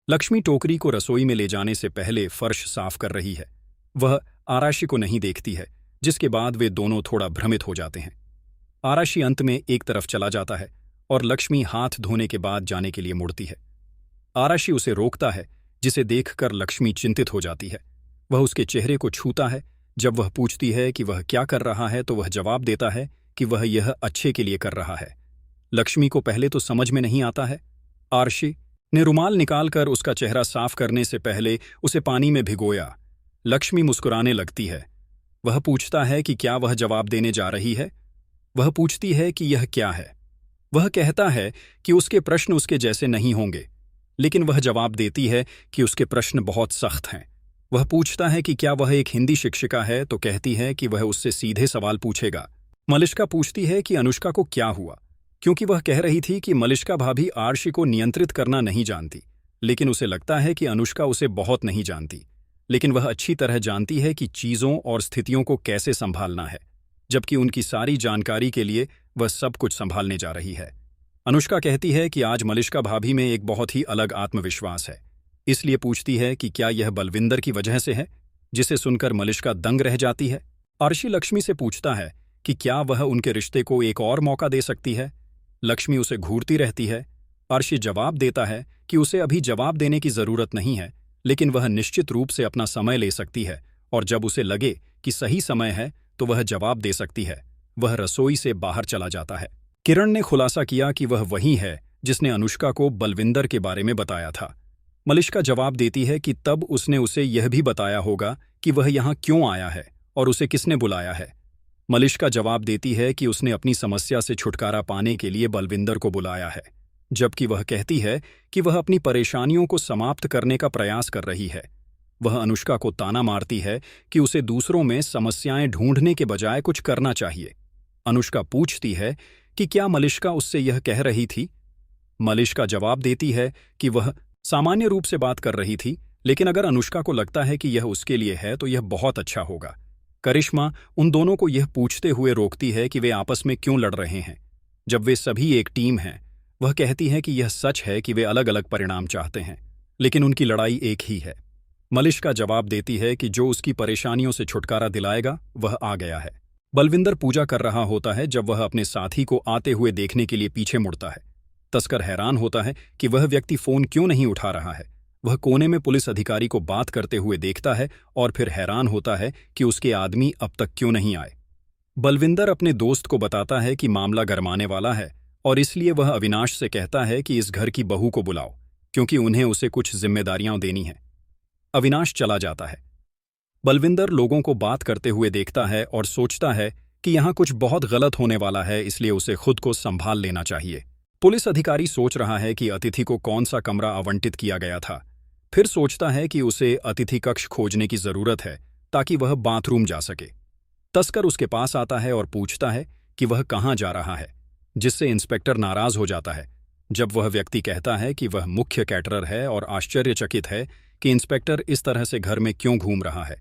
लक्ष्मी टोकरी को रसोई में ले जाने से पहले फर्श साफ कर रही है। वह आराशी को नहीं देखती है, जिसके बाद वे दोनों थोड़ा भ्रमित हो जाते हैं। आराशी अंत में एक तरफ चला जाता है और लक्ष्मी हाथ धोने के बाद जाने के लिए मुड़ती है। आराशी उसे रोकता है, जिसे देखकर लक्ष्मी चिंतित हो जाती है। वह उसके चेहरे को छूता है। जब वह पूछती है कि वह क्या कर रहा है तो वह जवाब देता है कि वह यह अच्छे के लिए कर रहा है। लक्ष्मी को पहले तो समझ में नहीं आता है। आराशी ने रुमाल निकालकर उसका चेहरा साफ करने से पहले उसे पानी में भिगोया। लक्ष्मी मुस्कुराने लगती है। वह पूछता है कि क्या वह जवाब देने जा रही है। वह पूछती है कि यह क्या है। वह कहता है कि उसके प्रश्न उसके जैसे नहीं होंगे, लेकिन वह जवाब देती है कि उसके प्रश्न बहुत सख्त हैं। वह पूछता है कि क्या वह एक हिंदी शिक्षिका है तो कहती है कि वह उससे सीधे सवाल पूछेगा। मलिष्का पूछती है कि अनुष्का को क्या हुआ, क्योंकि वह कह रही थी कि मलिष्का भाभी आरशी को नियंत्रित करना नहीं जानती, लेकिन उसे लगता है कि अनुष्का उसे बहुत नहीं जानती, लेकिन वह अच्छी तरह जानती है कि चीज़ों और स्थितियों को कैसे संभालना है, जबकि उनकी सारी जानकारी के लिए वह सब कुछ संभालने जा रही है। अनुष्का कहती है कि आज मलिष्का भाभी में एक बहुत ही अलग आत्मविश्वास है, इसलिए पूछती है कि क्या यह बलविंदर की वजह से है, जिसे सुनकर मलिष्का दंग रह जाती है। आरशी लक्ष्मी से पूछता है कि क्या वह उनके रिश्ते को एक और मौका दे सकती है। लक्ष्मी उसे घूरती रहती है। आरशी जवाब देता है कि उसे अभी जवाब देने की जरूरत नहीं है, लेकिन वह निश्चित रूप से अपना समय ले सकती है और जब उसे लगे कि सही समय है तो वह जवाब दे सकती है। वह रसोई से बाहर चला जाता है। किरण ने खुलासा किया कि वह वही है जिसने अनुष्का को बलविंदर के बारे में बताया था। मलिष्का जवाब देती है कि तब उसने उसे यह भी बताया होगा कि वह यहाँ क्यों आया है और उसे किसने बुलाया है। मलिष्का जवाब देती है कि उसने अपनी समस्या से छुटकारा पाने के लिए बलविंदर को बुलाया है, जबकि वह कहती है कि वह अपनी परेशानियों को समाप्त करने का प्रयास कर रही है। वह अनुष्का को ताना मारती है कि उसे दूसरों में समस्याएं ढूंढने के बजाय कुछ करना चाहिए। अनुष्का पूछती है कि क्या मलिष्का उससे यह कह रही थी। मलिष्का जवाब देती है कि वह सामान्य रूप से बात कर रही थी, लेकिन अगर अनुष्का को लगता है कि यह उसके लिए है तो यह बहुत अच्छा होगा। करिश्मा उन दोनों को यह पूछते हुए रोकती है कि वे आपस में क्यों लड़ रहे हैं, जब वे सभी एक टीम हैं। वह कहती है कि यह सच है कि वे अलग अलग परिणाम चाहते हैं, लेकिन उनकी लड़ाई एक ही है। मलिष्का जवाब देती है कि जो उसकी परेशानियों से छुटकारा दिलाएगा वह आ गया है। बलविंदर पूजा कर रहा होता है जब वह अपने साथी को आते हुए देखने के लिए पीछे मुड़ता है। तस्कर हैरान होता है कि वह व्यक्ति फोन क्यों नहीं उठा रहा है। वह कोने में पुलिस अधिकारी को बात करते हुए देखता है और फिर हैरान होता है कि उसके आदमी अब तक क्यों नहीं आए। बलविंदर अपने दोस्त को बताता है कि मामला गरमाने वाला है और इसलिए वह अविनाश से कहता है कि इस घर की बहू को बुलाओ, क्योंकि उन्हें उसे कुछ जिम्मेदारियां देनी हैं। अविनाश चला जाता है। बलविंदर लोगों को बात करते हुए देखता है और सोचता है कि यहाँ कुछ बहुत गलत होने वाला है, इसलिए उसे खुद को संभाल लेना चाहिए। पुलिस अधिकारी सोच रहा है कि अतिथि को कौन सा कमरा आवंटित किया गया था। फिर सोचता है कि उसे अतिथि कक्ष खोजने की जरूरत है ताकि वह बाथरूम जा सके। तस्कर उसके पास आता है और पूछता है कि वह कहाँ जा रहा है, जिससे इंस्पेक्टर नाराज हो जाता है जब वह व्यक्ति कहता है कि वह मुख्य कैटरर है और आश्चर्यचकित है कि इंस्पेक्टर इस तरह से घर में क्यों घूम रहा है।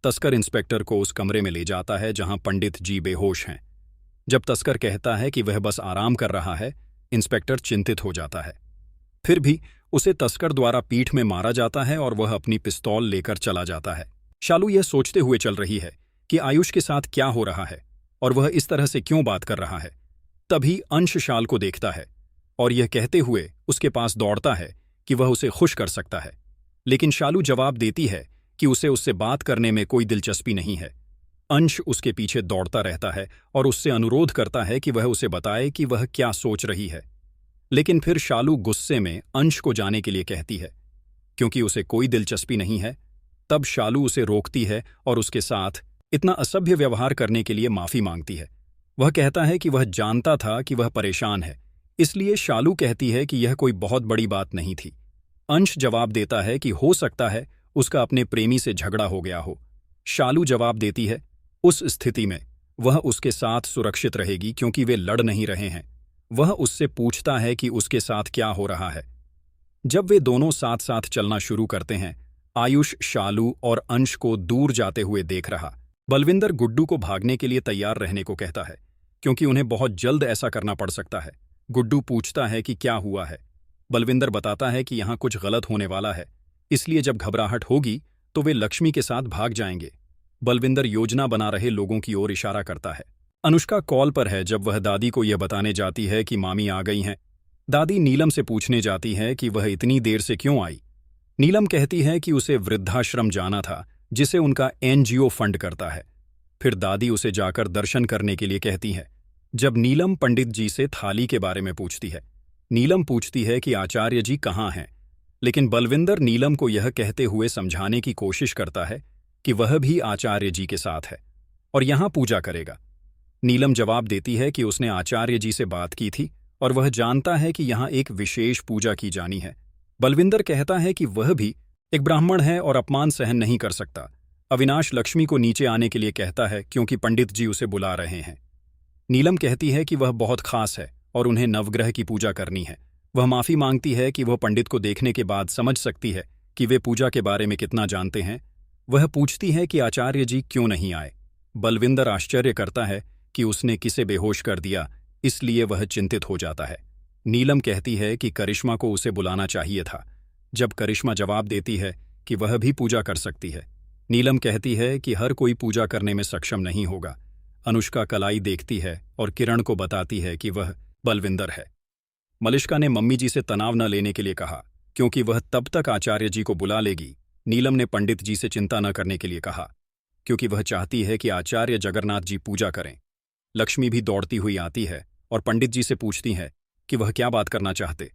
तस्कर इंस्पेक्टर को उस कमरे में ले जाता है जहां पंडित जी बेहोश हैं। जब तस्कर कहता है कि वह बस आराम कर रहा है, इंस्पेक्टर चिंतित हो जाता है। फिर भी उसे तस्कर द्वारा पीठ में मारा जाता है और वह अपनी पिस्तौल लेकर चला जाता है। शालू यह सोचते हुए चल रही है कि आयुष के साथ क्या हो रहा है और वह इस तरह से क्यों बात कर रहा है। तभी अंश शाल को देखता है और यह कहते हुए उसके पास दौड़ता है कि वह उसे खुश कर सकता है, लेकिन शालू जवाब देती है कि उसे उससे बात करने में कोई दिलचस्पी नहीं है। अंश उसके पीछे दौड़ता रहता है और उससे अनुरोध करता है कि वह उसे बताए कि वह क्या सोच रही है, लेकिन फिर शालू गुस्से में अंश को जाने के लिए कहती है, क्योंकि उसे कोई दिलचस्पी नहीं है। तब शालू उसे रोकती है और उसके साथ इतना असभ्य व्यवहार करने के लिए माफी मांगती है। वह कहता है कि वह जानता था कि वह परेशान है, इसलिए शालू कहती है कि यह कोई बहुत बड़ी बात नहीं थी। अंश जवाब देता है कि हो सकता है उसका अपने प्रेमी से झगड़ा हो गया हो। शालू जवाब देती है उस स्थिति में वह उसके साथ सुरक्षित रहेगी क्योंकि वे लड़ नहीं रहे हैं। वह उससे पूछता है कि उसके साथ क्या हो रहा है। जब वे दोनों साथ साथ चलना शुरू करते हैं, आयुष शालू और अंश को दूर जाते हुए देख रहा। बलविंदर गुड्डू को भागने के लिए तैयार रहने को कहता है, क्योंकि उन्हें बहुत जल्द ऐसा करना पड़ सकता है। गुड्डू पूछता है कि क्या हुआ है। बलविंदर बताता है कि यहाँ कुछ गलत होने वाला है, इसलिए जब घबराहट होगी तो वे लक्ष्मी के साथ भाग जाएंगे। बलविंदर योजना बना रहे लोगों की ओर इशारा करता है। अनुष्का कॉल पर है जब वह दादी को यह बताने जाती है कि मामी आ गई हैं। दादी नीलम से पूछने जाती है कि वह इतनी देर से क्यों आई। नीलम कहती है कि उसे वृद्धाश्रम जाना था, जिसे उनका एनजीओ फंड करता है। फिर दादी उसे जाकर दर्शन करने के लिए कहती है। जब नीलम पंडित जी से थाली के बारे में पूछती है, नीलम पूछती है कि आचार्य जी कहाँ हैं, लेकिन बलविंदर नीलम को यह कहते हुए समझाने की कोशिश करता है कि वह भी आचार्य जी के साथ है और यहां पूजा करेगा। नीलम जवाब देती है कि उसने आचार्य जी से बात की थी और वह जानता है कि यहां एक विशेष पूजा की जानी है। बलविंदर कहता है कि वह भी एक ब्राह्मण है और अपमान सहन नहीं कर सकता। अविनाश लक्ष्मी को नीचे आने के लिए कहता है क्योंकि पंडित जी उसे बुला रहे हैं। नीलम कहती है कि वह बहुत खास है और उन्हें नवग्रह की पूजा करनी है। वह माफी मांगती है कि वह पंडित को देखने के बाद समझ सकती है कि वे पूजा के बारे में कितना जानते हैं। वह पूछती है कि आचार्य जी क्यों नहीं आए। बलविंदर आश्चर्य करता है कि उसने किसे बेहोश कर दिया, इसलिए वह चिंतित हो जाता है। नीलम कहती है कि करिश्मा को उसे बुलाना चाहिए था। जब करिश्मा जवाब देती है कि वह भी पूजा कर सकती है, नीलम कहती है कि हर कोई पूजा करने में सक्षम नहीं होगा। अनुष्का कलाई देखती है और किरण को बताती है कि वह बलविंदर है। मलिष्का ने मम्मी जी से तनाव न लेने के लिए कहा क्योंकि वह तब तक आचार्य जी को बुला लेगी। नीलम ने पंडित जी से चिंता न करने के लिए कहा क्योंकि वह चाहती है कि आचार्य जगन्नाथ जी पूजा करें। लक्ष्मी भी दौड़ती हुई आती है और पंडित जी से पूछती है कि वह क्या बात करना चाहते।